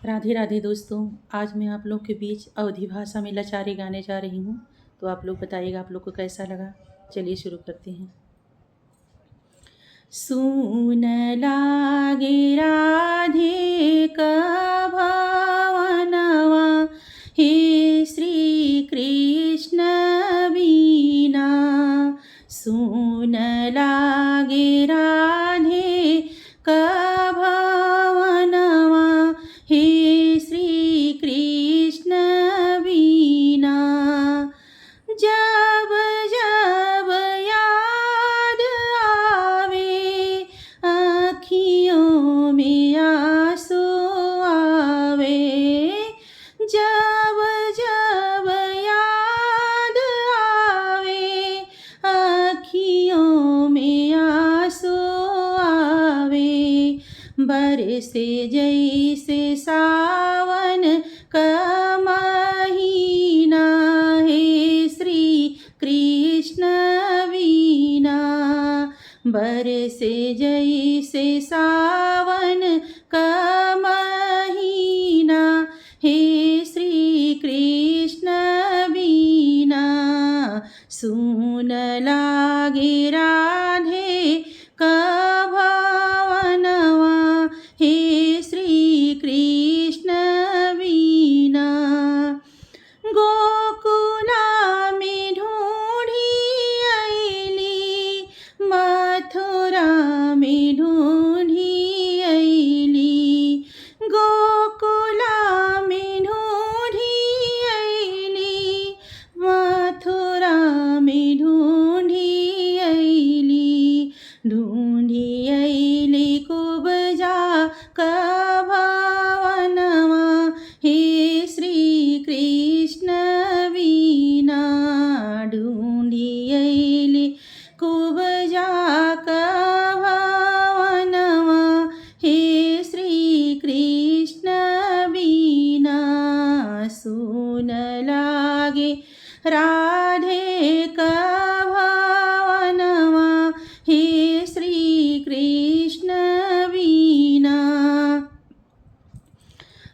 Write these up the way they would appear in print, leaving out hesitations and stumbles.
राधे राधे दोस्तों। आज मैं आप लोग के बीच अवधी भाषा में लचारे गाने जा रही हूँ। तो आप लोग बताइएगा आप लोग को कैसा लगा। चलिए शुरू करते हैं। सुन लागे राधे का भावनवा, हे श्री कृष्ण बीना। सुन लागे राधे का भावनवा, हे श्री कृष्ण बीना। जब जब याद आवे, आँखियों में आंसू आवे। जब जब याद आवे, आँखियों में आंसू आवे। बरसे जैसे सावन का महीना, हे श्री कृष्ण बीना। बरसे जैसे सावन का महीना, हे श्री कृष्ण बीना। सुन लागे राधे का भावनवा, हे श्री कृष्ण बीना। गोकुला में ढूंढी अइली, मथुरा में ढूंढी अइली। गोकुला में ढूंढी अइली, मथुरा में ढूंढी अइली। ढूंढी अइली कुब्जा का भावनवा, हे श्री कृष्ण बीना। ढूंढी अइली कुब्जा का भावनवा, हे श्री कृष्ण बीना। सुन लागे राधे का भावनवा, हे श्री कृष्ण बीना।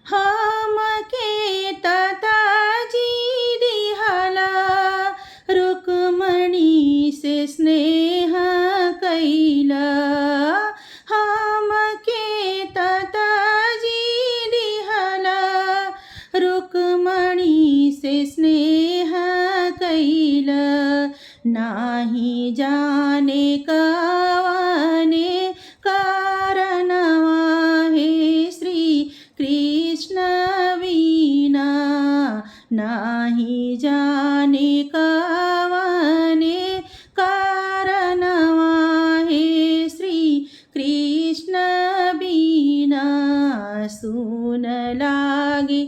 हम के ताताजी दिहला, रुक्मणी से स्नेह कैला। हम के ताताजी दिहला, रुक्मणी से स्नेह कैला। नाही जाने कवने कारणवा, हे श्री कृष्ण बीना। नाही जाने कवने कारणवा, हे श्री कृष्ण बीना। सुन लागे